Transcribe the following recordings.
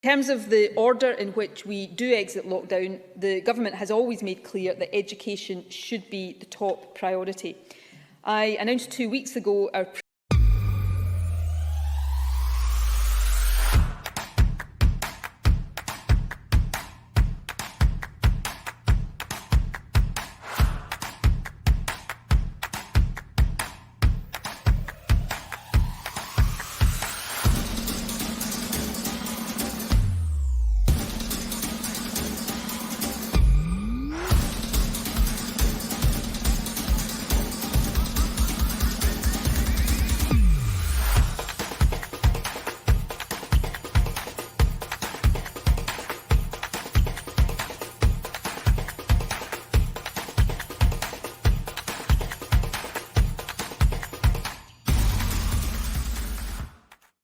In terms of the order in which we do exit lockdown, the Government has always made clear that education should be the top priority. I announced 2 weeks ago our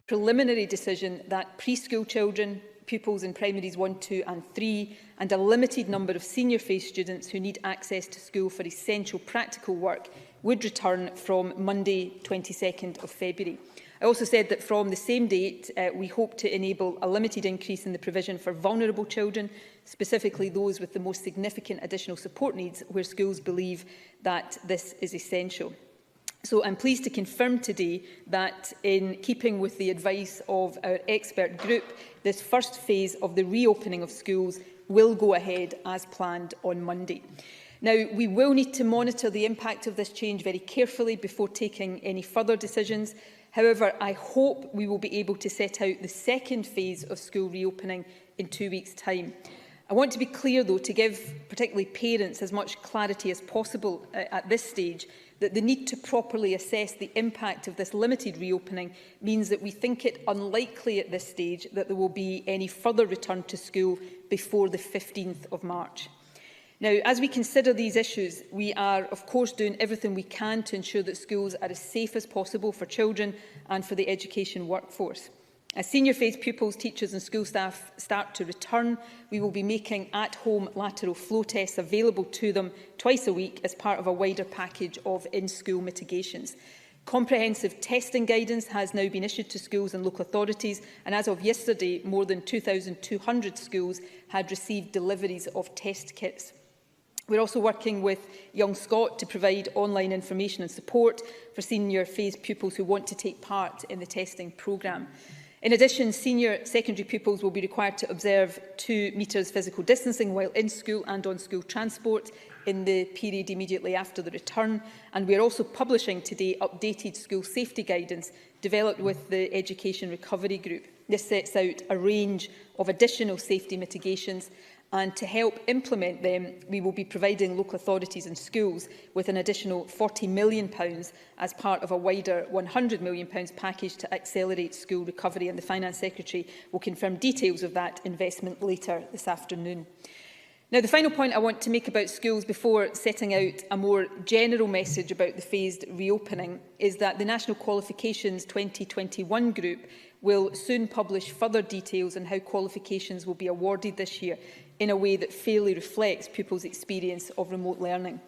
preliminary decision that preschool children, pupils in primaries 1, 2 and 3 and a limited number of senior phase students who need access to school for essential practical work would return from Monday 22nd of February. I also said that from the same date we hope to enable a limited increase in the provision for vulnerable children, specifically those with the most significant additional support needs where schools believe that this is essential. So I'm pleased to confirm today that, in keeping with the advice of our expert group, this first phase of the reopening of schools will go ahead as planned on Monday. Now, we will need to monitor the impact of this change very carefully before taking any further decisions. However, I hope we will be able to set out the second phase of school reopening in 2 weeks' time. I want to be clear, though, to give particularly parents as much clarity as possible at this stage, that the need to properly assess the impact of this limited reopening means that we think it unlikely at this stage that there will be any further return to school before the 15th of March. Now, as we consider these issues, we are, of course, doing everything we can to ensure that schools are as safe as possible for children and for the education workforce. As senior phase pupils, teachers and school staff start to return, we will be making at-home lateral flow tests available to them twice a week as part of a wider package of in-school mitigations. Comprehensive testing guidance has now been issued to schools and local authorities, and as of yesterday, more than 2,200 schools had received deliveries of test kits. We're also working with Young Scot to provide online information and support for senior phase pupils who want to take part in the testing programme. In addition, senior secondary pupils will be required to observe 2 metres physical distancing while in school and on school transport in the period immediately after the return. And we are also publishing today updated school safety guidance developed with the Education Recovery Group. This sets out a range of additional safety mitigations, and to help implement them, we will be providing local authorities and schools with an additional £40 million as part of a wider £100 million package to accelerate school recovery, and the Finance Secretary will confirm details of that investment later this afternoon. Now, the final point I want to make about schools before setting out a more general message about the phased reopening is that the National Qualifications 2021 group will soon publish further details on how qualifications will be awarded this year in a way that fairly reflects pupils' experience of remote learning.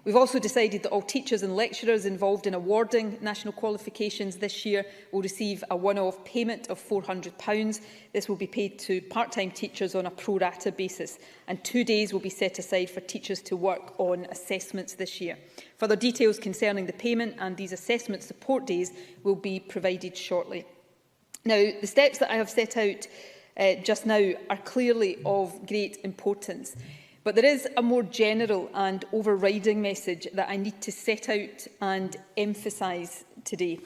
We've also decided that all teachers and lecturers involved in awarding national qualifications this year will receive a one-off payment of £400. This will be paid to part-time teachers on a pro-rata basis, and 2 days will be set aside for teachers to work on assessments this year. Further details concerning the payment and these assessment support days will be provided shortly. Now, the steps that I have set out just now are clearly of great importance. But there is a more general and overriding message that I need to set out and emphasise today.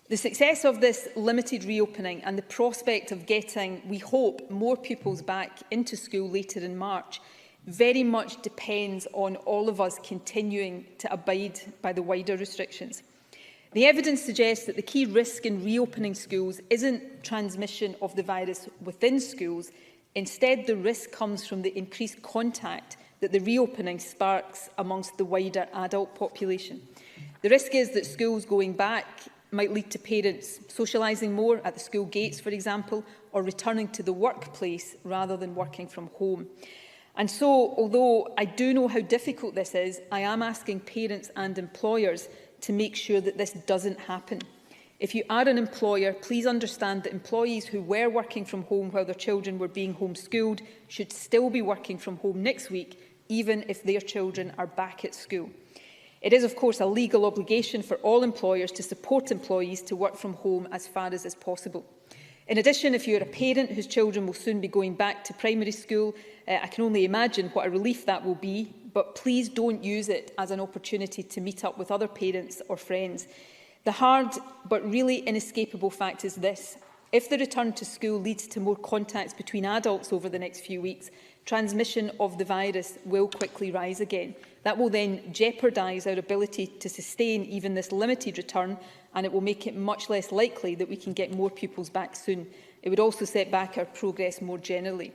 The success of this limited reopening and the prospect of getting, we hope, more pupils back into school later in March very much depends on all of us continuing to abide by the wider restrictions. The evidence suggests that the key risk in reopening schools isn't transmission of the virus within schools. Instead, the risk comes from the increased contact that the reopening sparks amongst the wider adult population. The risk is that schools going back might lead to parents socialising more at the school gates, for example, or returning to the workplace rather than working from home. And so, although I do know how difficult this is, I am asking parents and employers to make sure that this doesn't happen. If you are an employer, please understand that employees who were working from home while their children were being homeschooled should still be working from home next week, even if their children are back at school. It is, of course, a legal obligation for all employers to support employees to work from home as far as is possible. In addition, if you are a parent whose children will soon be going back to primary school, I can only imagine what a relief that will be, but please don't use it as an opportunity to meet up with other parents or friends. The hard but really inescapable fact is this: if the return to school leads to more contacts between adults over the next few weeks, transmission of the virus will quickly rise again. That will then jeopardise our ability to sustain even this limited return, and it will make it much less likely that we can get more pupils back soon. It would also set back our progress more generally.